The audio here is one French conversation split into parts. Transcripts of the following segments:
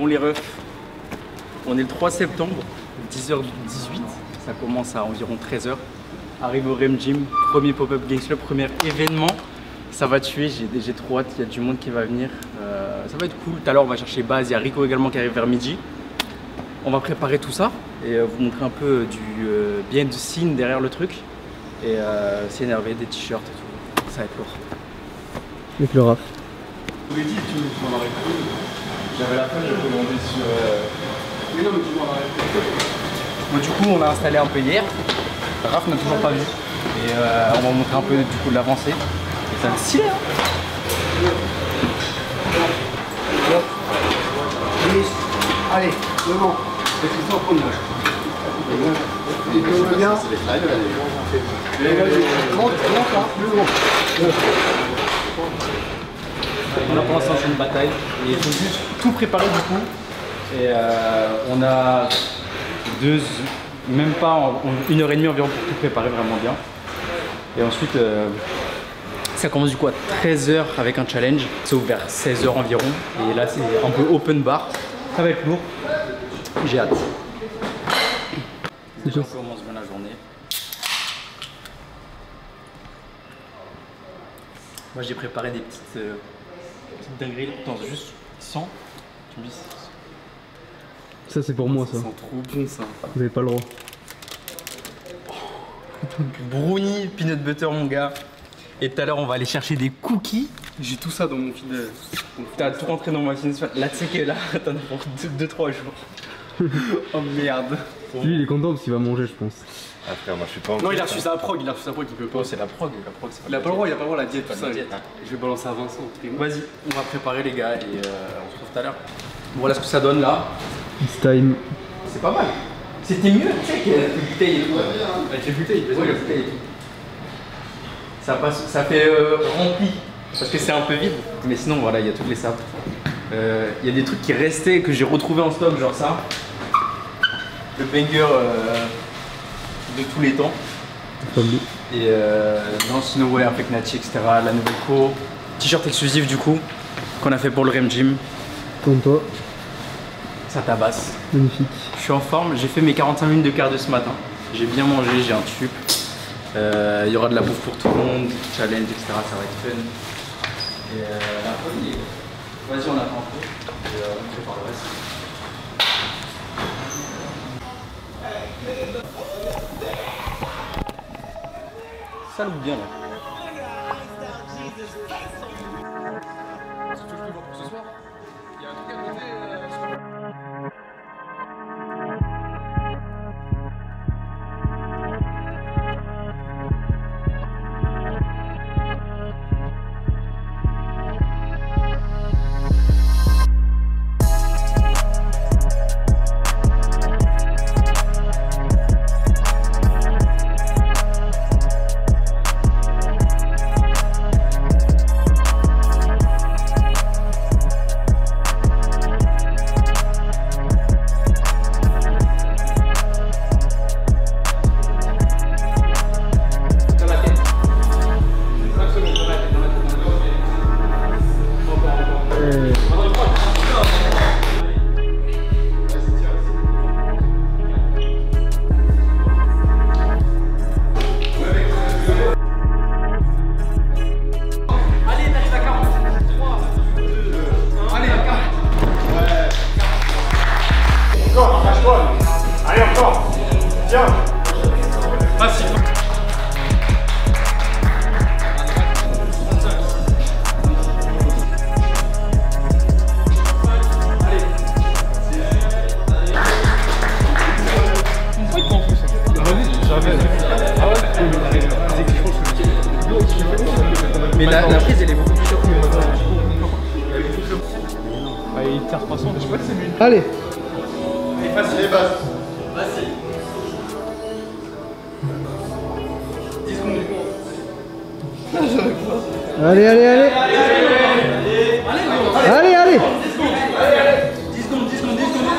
Bon les refs, on est le 3 septembre, 10h18, ça commence à environ 13h. Arrive au Rem Gym, premier pop-up Gains Club, premier événement. Ça va tuer, j'ai trop hâte, il y a du monde qui va venir. Ça va être cool. Tout à l'heure on va chercher Baz, il y a Rico également qui arrive vers midi. On va préparer tout ça et vous montrer un peu du behind the scene derrière le truc. Et s'énerver, des t-shirts et tout, ça va être lourd. Avec le rap. Tu m'en aurais pris. J'avais la fin, j'ai commandé sur. Mais non, mais tu m'en aurais pris. Bon, du coup, on a installé un peu hier. Raph n'a toujours pas vu. Et on va vous montrer un peu du coup de l'avancée. Et ça va être stylé, hein. Allez, devant. Est-ce qu'ils sont en première? Et tout bien. On a pour l'instant une bataille et il faut juste tout préparer du coup. Et on a même pas 1h30 environ pour tout préparer vraiment bien. Et ensuite ça commence du coup à 13h avec un challenge. C'est ouvert vers 16h environ. Et là c'est un peu open bar. Ça va être lourd. J'ai hâte. Déjà on commence bien la journée. Moi j'ai préparé des petites dingueries. Attends, juste 100. Tu me dis. Ça c'est pour moi ça. Ça sent trop bon ça. Vous avez pas le droit. Brownie, peanut butter mon gars. Et tout à l'heure on va aller chercher des cookies. J'ai tout ça dans mon feed. T'as tout rentré dans ma machine. Là tu sais que là t'en as pour 2-3 jours. Oh merde. Lui il est content parce qu'il va manger je pense. Ah frère, moi je suis pas en Non, il a reçu sa prog, il peut pas. Oh, c'est la prog, Il a pas le droit, la diète, tout ça. Diète, hein. Je vais balancer à Vincent. Vas-y, on va préparer les gars et on se retrouve tout à l'heure. Voilà ce que ça donne là. It's time. C'est pas mal. C'était mieux, tu sais, qu'il y a la bouteille et tout. Avec les bouteilles, ouais, la bouteille et tout. Ça passe, ça fait rempli. Parce que c'est un peu vide. Mais sinon, voilà, il y a toutes les sapes. Il y a des trucs qui restaient que j'ai retrouvé en stock, genre ça. Le banger de tous les temps. Et non, sinon, ouais, avec Nachi, etc. La nouvelle co. T-shirt exclusif du coup, qu'on a fait pour le Rem Gym. Comme toi. Ça tabasse. Magnifique. Je suis en forme, j'ai fait mes 45 minutes de cardio ce matin. J'ai bien mangé, j'ai un tube. Il y aura de la bouffe pour tout le monde, challenge, etc. Ça va être fun. Et la folie, vas-y, on attend un peu. Et on prépare le reste. Ça look bien là. Mais la prise elle est beaucoup plus sûre que Il tire 300, je sais pas si c'est lui. Allez. Il est facile, les bases. Vas-y. 10 secondes du coup. Allez, allez, allez. Allez, allez. 10 secondes, 10 secondes, 10 secondes.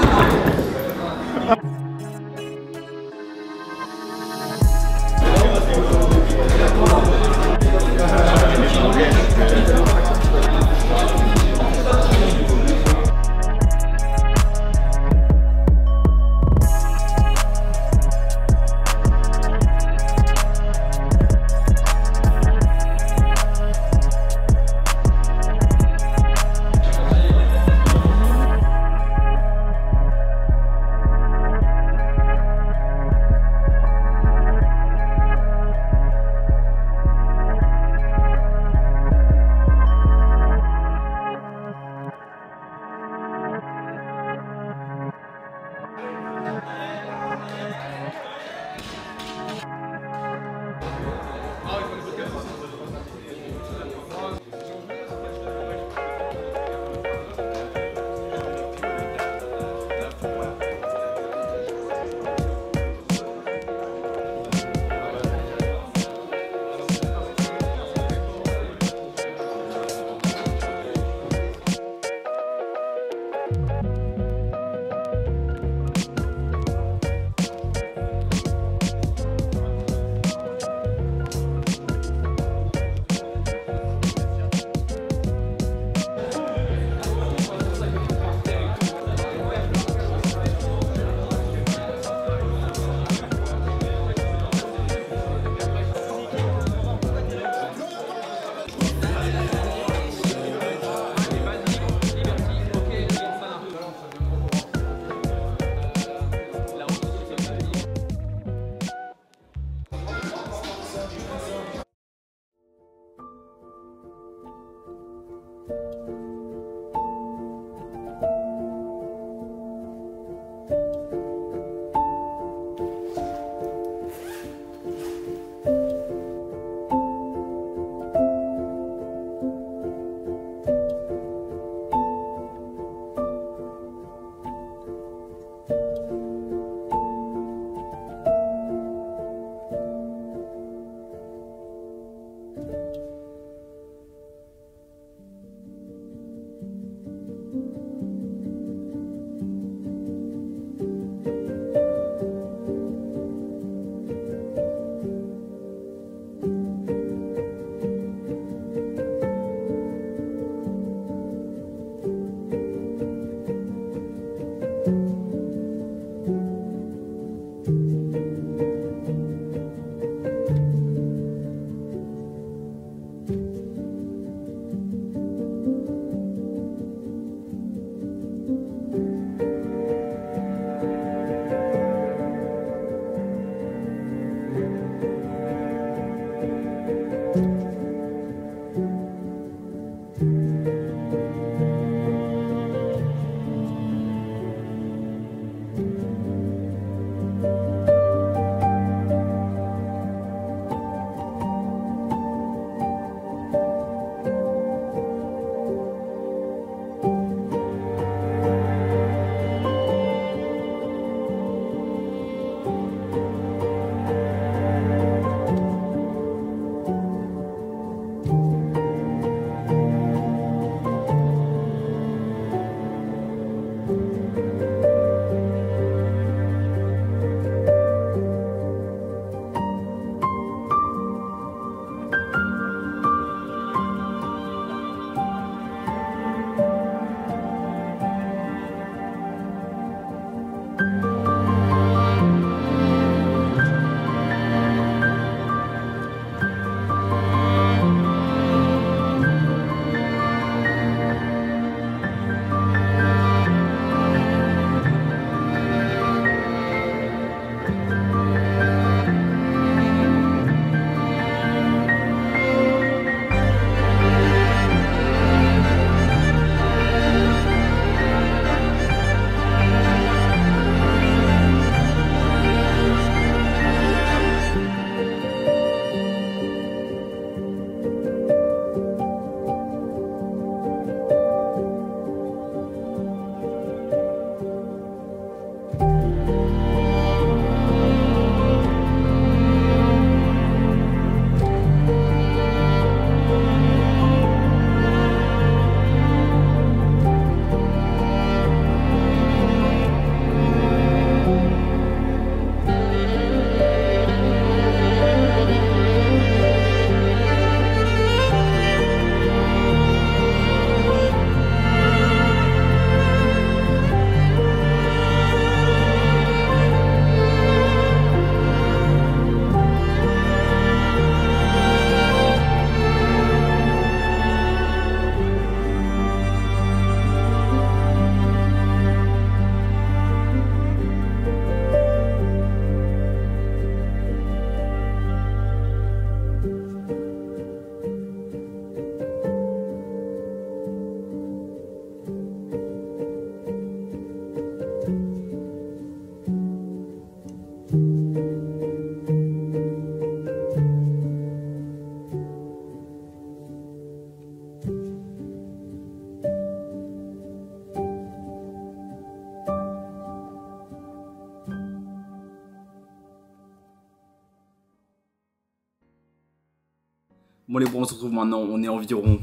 Bon les bros, on se retrouve maintenant, on est environ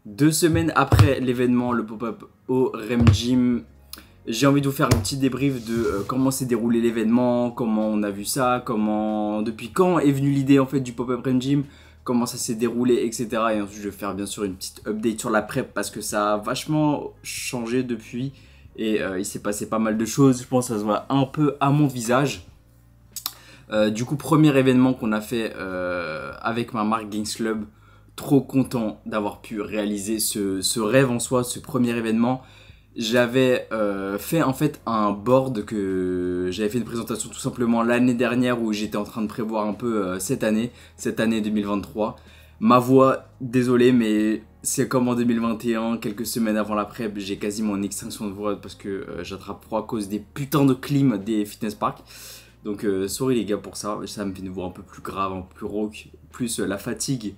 2 semaines après l'événement, le pop-up au REM Gym. J'ai envie de vous faire un petit débrief de comment s'est déroulé l'événement, comment on a vu ça, depuis quand est venue l'idée en fait du pop-up REM Gym, comment ça s'est déroulé, etc. Et ensuite je vais faire bien sûr une petite update sur la prep parce que ça a vachement changé depuis et il s'est passé pas mal de choses, je pense que ça se voit un peu à mon visage. Du coup, premier événement qu'on a fait avec ma marque Gangs Club. Trop content d'avoir pu réaliser ce rêve en soi, ce premier événement. J'avais fait en fait un board que j'avais fait une présentation tout simplement l'année dernière où j'étais en train de prévoir un peu cette année 2023. Ma voix, désolé, mais c'est comme en 2021, quelques semaines avant la prep, j'ai quasiment une extinction de voix parce que j'attrape froid à cause des putains de clim des fitness parks. Donc sorry les gars pour ça, ça me fait une voix un peu plus grave, un peu plus rauque, plus la fatigue,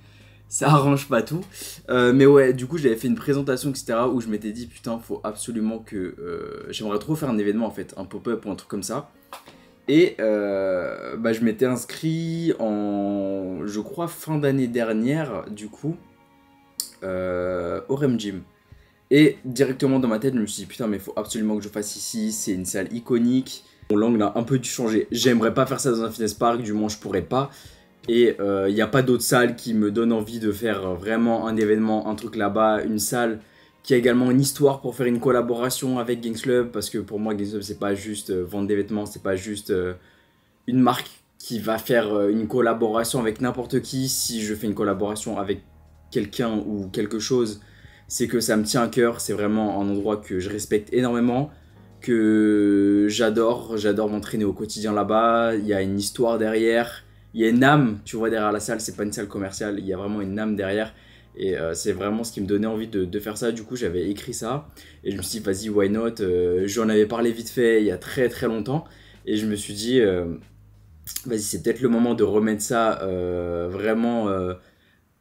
ça arrange pas tout. Mais ouais, du coup j'avais fait une présentation etc où je m'étais dit putain faut absolument que... j'aimerais trop faire un événement en fait, un pop-up ou un truc comme ça. Et je m'étais inscrit en, je crois, fin d'année dernière du coup, au REM Gym. Et directement dans ma tête je me suis dit putain mais faut absolument que je fasse ici, c'est une salle iconique. Mon langue a un peu dû changer. J'aimerais pas faire ça dans un fitness park, du moins je pourrais pas. Et il n'y a pas d'autres salles qui me donnent envie de faire vraiment un événement, un truc là-bas. Une salle qui a également une histoire pour faire une collaboration avec Gangs Club. Parce que pour moi, Gangs Club, c'est pas juste vendre des vêtements, c'est pas juste une marque qui va faire une collaboration avec n'importe qui. Si je fais une collaboration avec quelqu'un ou quelque chose, c'est que ça me tient à cœur. C'est vraiment un endroit que je respecte énormément, que j'adore m'entraîner au quotidien là-bas. Il y a une histoire derrière, il y a une âme, tu vois, derrière la salle, c'est pas une salle commerciale, il y a vraiment une âme derrière et c'est vraiment ce qui me donnait envie de faire ça. Du coup j'avais écrit ça et je me suis dit vas-y why not, j'en avais parlé vite fait il y a très longtemps et je me suis dit vas-y c'est peut-être le moment de remettre ça vraiment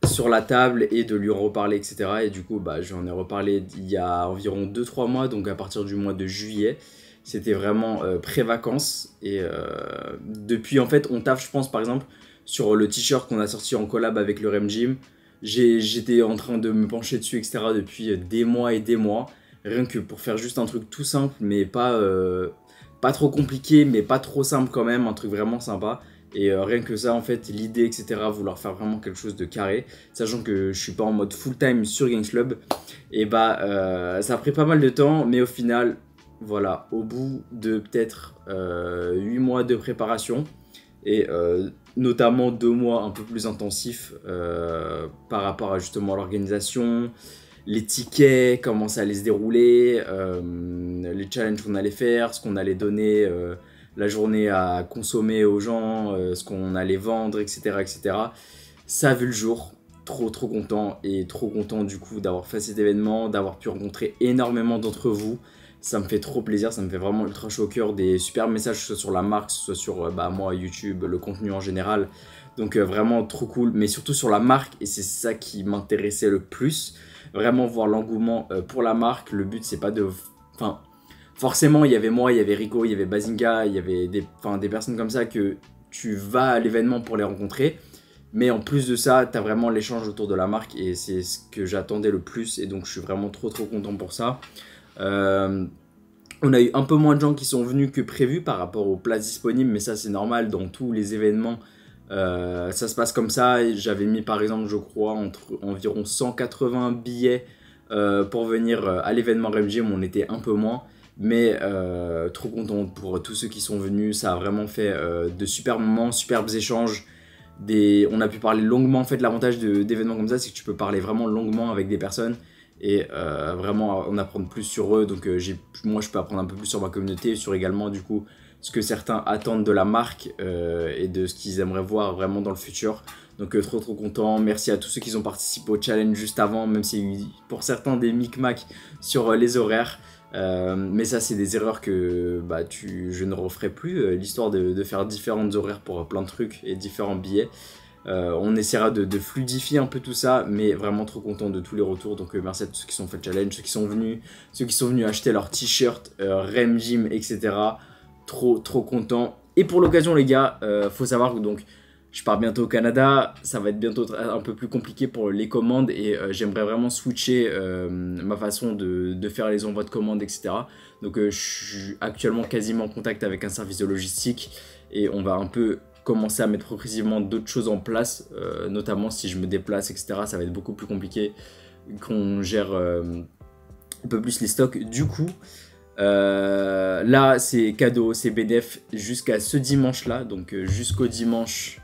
sur la table et de lui en reparler etc. Et du coup j'en ai reparlé il y a environ 2-3 mois, donc à partir du mois de juillet. C'était vraiment pré-vacances et depuis en fait on taffe je pense par exemple sur le t-shirt qu'on a sorti en collab avec le REM Gym. J'étais en train de me pencher dessus etc. depuis des mois et des mois, rien que pour faire juste un truc tout simple mais pas trop compliqué mais pas trop simple quand même, un truc vraiment sympa. Et rien que ça en fait, l'idée etc, vouloir faire vraiment quelque chose de carré, sachant que je suis pas en mode full time sur Gangs Club, et ça a pris pas mal de temps, mais au final, voilà, au bout de peut-être 8 mois de préparation, et notamment 2 mois un peu plus intensifs par rapport à justement l'organisation, les tickets, comment ça allait se dérouler, les challenges qu'on allait faire, ce qu'on allait donner la journée à consommer aux gens, ce qu'on allait vendre, etc., etc. Ça a vu le jour, trop content et trop content du coup d'avoir fait cet événement, d'avoir pu rencontrer énormément d'entre vous. Ça me fait trop plaisir, ça me fait vraiment ultra chaud au cœur, des super messages, que ce soit sur la marque, que ce soit sur moi, YouTube, le contenu en général. Donc vraiment trop cool, mais surtout sur la marque, et c'est ça qui m'intéressait le plus. Vraiment voir l'engouement pour la marque. Le but c'est pas de... Enfin, forcément, il y avait moi, il y avait Rico, il y avait Bazinga, il y avait des personnes comme ça que tu vas à l'événement pour les rencontrer. Mais en plus de ça, tu as vraiment l'échange autour de la marque et c'est ce que j'attendais le plus. Et donc, je suis vraiment trop content pour ça. On a eu un peu moins de gens qui sont venus que prévu par rapport aux places disponibles. Mais ça, c'est normal dans tous les événements. Ça se passe comme ça. J'avais mis par exemple, je crois, environ 180 billets pour venir à l'événement REM Gym. On était un peu moins. Mais trop content pour tous ceux qui sont venus, ça a vraiment fait de super moments, superbes échanges. On a pu parler longuement, en fait l'avantage d'événements comme ça c'est que tu peux parler vraiment longuement avec des personnes et vraiment en apprendre plus sur eux. Donc moi je peux apprendre un peu plus sur ma communauté et sur également du coup ce que certains attendent de la marque et de ce qu'ils aimeraient voir vraiment dans le futur. Donc trop trop content, merci à tous ceux qui ont participé au challenge juste avant, même s'il y a eu pour certains des micmacs sur les horaires. Mais ça c'est des erreurs que je ne referai plus, l'histoire de faire différentes horaires pour plein de trucs et différents billets. On essaiera de fluidifier un peu tout ça, mais vraiment trop content de tous les retours. Donc merci à tous ceux qui sont fait le challenge, ceux qui sont venus acheter leur t-shirt, REM Gym, etc. Trop content. Et pour l'occasion les gars, faut savoir que donc Je pars bientôt au Canada, ça va être bientôt un peu plus compliqué pour les commandes et j'aimerais vraiment switcher ma façon de faire les envois de commandes, etc. Donc je suis actuellement quasiment en contact avec un service de logistique et on va un peu commencer à mettre progressivement d'autres choses en place, notamment si je me déplace, etc. Ça va être beaucoup plus compliqué qu'on gère un peu plus les stocks. Du coup, là c'est cadeau, c'est bénéf jusqu'à ce dimanche là, donc jusqu'au dimanche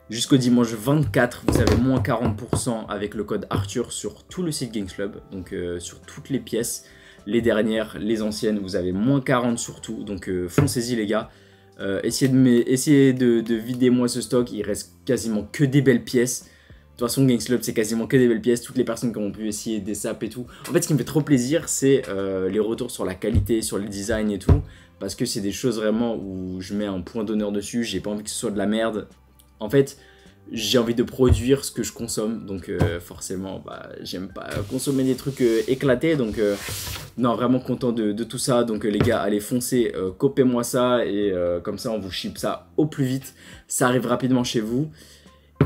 24, vous avez moins 40% avec le code Arthur sur tout le site Games Club, donc sur toutes les pièces, les dernières, les anciennes, vous avez moins 40 sur tout, donc foncez-y les gars. Essayez de vider moi ce stock, il reste quasiment que des belles pièces. De toute façon Games Club c'est quasiment que des belles pièces, toutes les personnes qui ont pu essayer des saps et tout. En fait ce qui me fait trop plaisir c'est les retours sur la qualité, sur le design et tout, parce que c'est des choses vraiment où je mets un point d'honneur dessus, j'ai pas envie que ce soit de la merde. En fait, j'ai envie de produire ce que je consomme, donc forcément, j'aime pas consommer des trucs éclatés, donc non, vraiment content de tout ça. Donc les gars, allez foncer, copez-moi ça, et comme ça on vous ship ça au plus vite, ça arrive rapidement chez vous.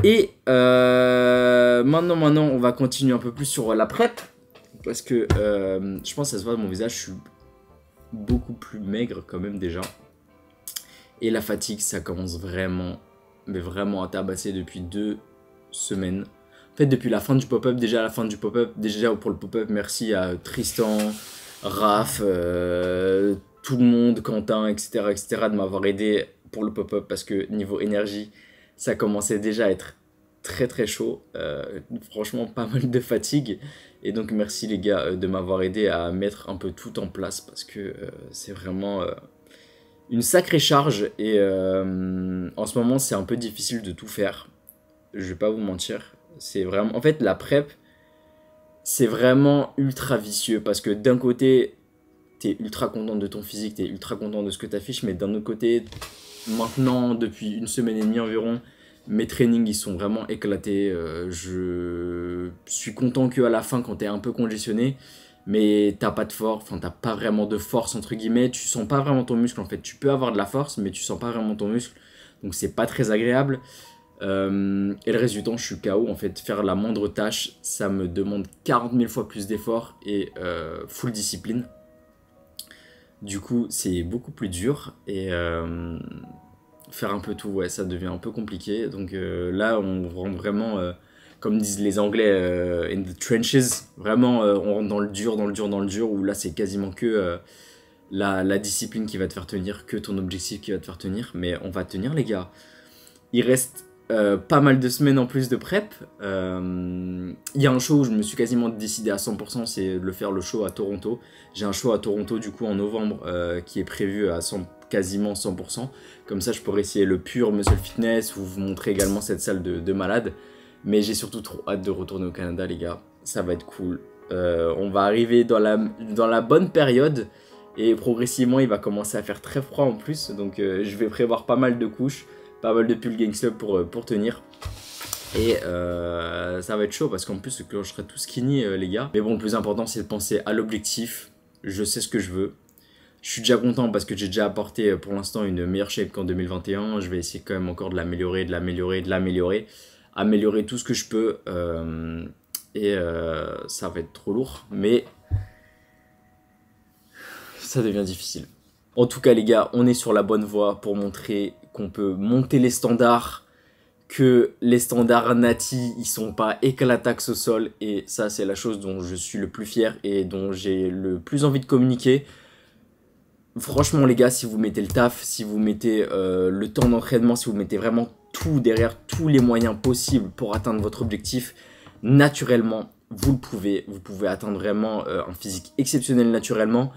Et maintenant, on va continuer un peu plus sur la prep, parce que je pense que ça se voit dans mon visage, je suis beaucoup plus maigre quand même déjà. Et la fatigue, ça commence vraiment... mais vraiment à tabasser depuis 2 semaines. En fait, depuis la fin du pop-up, déjà pour le pop-up, merci à Tristan, Raph, tout le monde, Quentin, etc., de m'avoir aidé pour le pop-up parce que niveau énergie, ça commençait déjà à être très très chaud. Franchement, pas mal de fatigue. Et donc, merci les gars de m'avoir aidé à mettre un peu tout en place parce que c'est vraiment... une sacrée charge et en ce moment c'est un peu difficile de tout faire, je vais pas vous mentir, c'est vraiment, en fait la prep c'est vraiment ultra vicieux parce que d'un côté t'es ultra content de ton physique, t'es ultra content de ce que t'affiches, mais d'un autre côté maintenant depuis 1 semaine et demie environ mes trainings ils sont vraiment éclatés, je suis content qu'à la fin quand t'es un peu congestionné, mais t'as pas de force, enfin t'as pas vraiment de force entre guillemets, tu sens pas vraiment ton muscle en fait, tu peux avoir de la force mais tu sens pas vraiment ton muscle, donc c'est pas très agréable, et le reste du temps je suis KO en fait, faire la moindre tâche ça me demande 40 000 fois plus d'efforts et full discipline, du coup c'est beaucoup plus dur et faire un peu tout, ouais ça devient un peu compliqué, donc là on rentre vraiment... comme disent les Anglais, in the trenches, vraiment on rentre dans le dur, où là c'est quasiment que la discipline qui va te faire tenir, que ton objectif qui va te faire tenir, mais on va tenir les gars. Il reste pas mal de semaines en plus de prep, il y a un show où je me suis quasiment décidé à 100%, c'est de faire le show à Toronto. J'ai un show à Toronto du coup en novembre qui est prévu à quasiment 100%, comme ça je pourrais essayer le pur muscle fitness, ou vous montrer également cette salle de malade. Mais j'ai surtout trop hâte de retourner au Canada les gars, ça va être cool. On va arriver dans la bonne période et progressivement il va commencer à faire très froid en plus. Donc je vais prévoir pas mal de couches, pas mal de pulls Games Club pour tenir. Et ça va être chaud parce qu'en plus je serai tout skinny les gars. Mais bon, le plus important c'est de penser à l'objectif, je sais ce que je veux. Je suis déjà content parce que j'ai déjà apporté pour l'instant une meilleure shape qu'en 2021. Je vais essayer quand même encore de l'améliorer, améliorer tout ce que je peux et ça va être trop lourd, mais ça devient difficile. En tout cas les gars, on est sur la bonne voie pour montrer qu'on peut monter les standards, que les standards Nati ils sont pas éclataxes au sol, et ça c'est la chose dont je suis le plus fier et dont j'ai le plus envie de communiquer. Franchement les gars, si vous mettez le taf, si vous mettez le temps d'entraînement, si vous mettez vraiment tout derrière, tous les moyens possibles pour atteindre votre objectif, naturellement, vous pouvez atteindre vraiment un physique exceptionnel naturellement.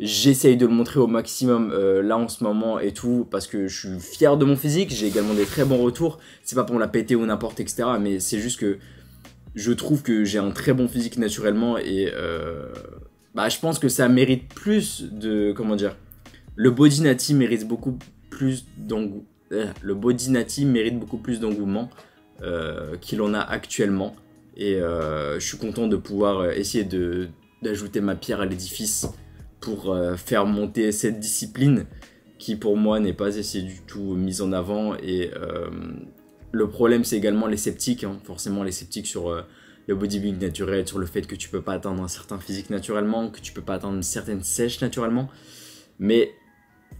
J'essaye de le montrer au maximum là en ce moment et tout, parce que je suis fier de mon physique, j'ai également des très bons retours, c'est pas pour me la péter ou n'importe etc, mais c'est juste que je trouve que j'ai un très bon physique naturellement et je pense que ça mérite plus de, comment dire, le body nati mérite beaucoup plus d'engouement. Le body nati mérite beaucoup plus d'engouement qu'il en a actuellement, et je suis content de pouvoir essayer d'ajouter ma pierre à l'édifice pour faire monter cette discipline qui pour moi n'est pas assez du tout mise en avant. Et le problème, c'est également les sceptiques, hein. Forcément les sceptiques sur le bodybuilding naturel, sur le fait que tu peux pas atteindre un certain physique naturellement, que tu peux pas atteindre une certaine sèche naturellement. Mais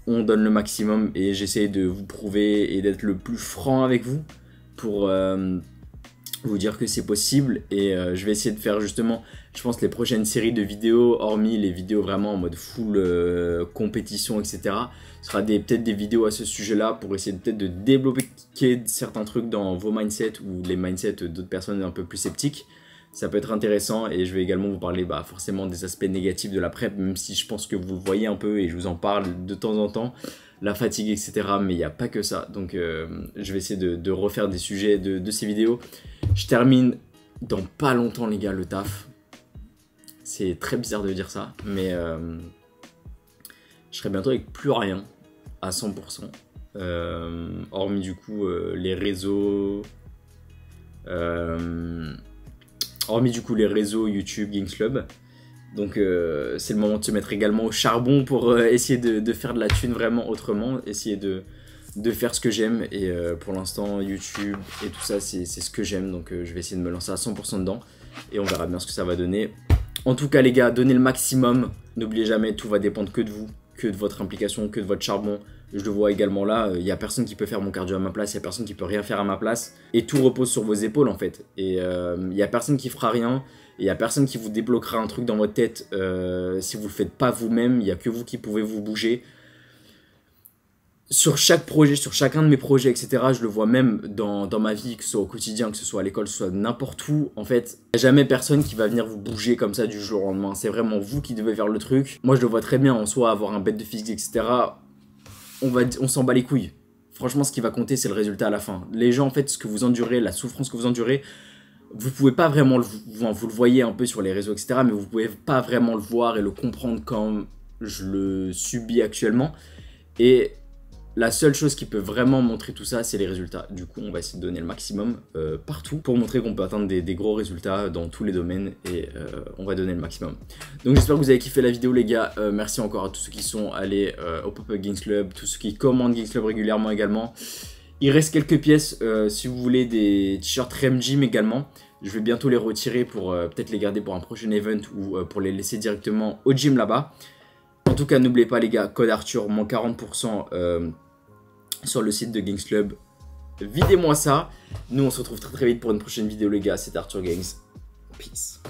on donne le maximum et j'essaie de vous prouver et d'être le plus franc avec vous pour vous dire que c'est possible. Et je vais essayer de faire justement, je pense, les prochaines séries de vidéos, hormis les vidéos vraiment en mode full compétition, etc. Ce sera peut-être des vidéos à ce sujet-là pour essayer peut-être de débloquer certains trucs dans vos mindsets ou les mindsets d'autres personnes un peu plus sceptiques. Ça peut être intéressant et je vais également vous parler forcément des aspects négatifs de la prep, même si je pense que vous le voyez un peu et je vous en parle de temps en temps, la fatigue, etc. Mais il n'y a pas que ça, donc je vais essayer de refaire des sujets de ces vidéos. Je termine dans pas longtemps les gars le taf. C'est très bizarre de dire ça, mais je serai bientôt avec plus rien à 100%. Hormis du coup les réseaux... hormis du coup les réseaux YouTube, Gains Club. Donc c'est le moment de se mettre également au charbon pour essayer de faire de la thune vraiment autrement. Essayer de faire ce que j'aime. Et pour l'instant YouTube et tout ça c'est ce que j'aime. Donc je vais essayer de me lancer à 100% dedans. Et on verra bien ce que ça va donner. En tout cas les gars, donnez le maximum. N'oubliez jamais, tout va dépendre que de vous, que de votre implication, que de votre charbon. Je le vois également là, il n'y a personne qui peut faire mon cardio à ma place, il n'y a personne qui peut rien faire à ma place. Et tout repose sur vos épaules en fait. Et il n'y a personne qui fera rien, il n'y a personne qui vous débloquera un truc dans votre tête si vous ne le faites pas vous-même. Il n'y a que vous qui pouvez vous bouger. Sur chaque projet, sur chacun de mes projets, etc., je le vois même dans ma vie, que ce soit au quotidien, que ce soit à l'école, que ce soit n'importe où. En fait, il n'y a jamais personne qui va venir vous bouger comme ça du jour au lendemain. C'est vraiment vous qui devez faire le truc. Moi, je le vois très bien en soi, avoir un bête de physique, etc., on s'en bat les couilles. Franchement, ce qui va compter, c'est le résultat à la fin. Les gens, en fait, ce que vous endurez, la souffrance que vous endurez, vous pouvez pas vraiment vous le voyez un peu sur les réseaux, etc., mais vous pouvez pas vraiment le voir et le comprendre comme je le subis actuellement. Et la seule chose qui peut vraiment montrer tout ça, c'est les résultats. Du coup, on va essayer de donner le maximum partout pour montrer qu'on peut atteindre des gros résultats dans tous les domaines et on va donner le maximum. Donc j'espère que vous avez kiffé la vidéo les gars. Merci encore à tous ceux qui sont allés au Pop-Up Gains Club, tous ceux qui commandent Gains Club régulièrement également. Il reste quelques pièces si vous voulez des t-shirts Rem Gym également. Je vais bientôt les retirer pour peut-être les garder pour un prochain event ou pour les laisser directement au gym là-bas. En tout cas, n'oubliez pas les gars, code Arthur, moins 40% sur le site de Gains Club. Videz-moi ça. Nous, on se retrouve très très vite pour une prochaine vidéo les gars. C'était Arthur Gains. Peace.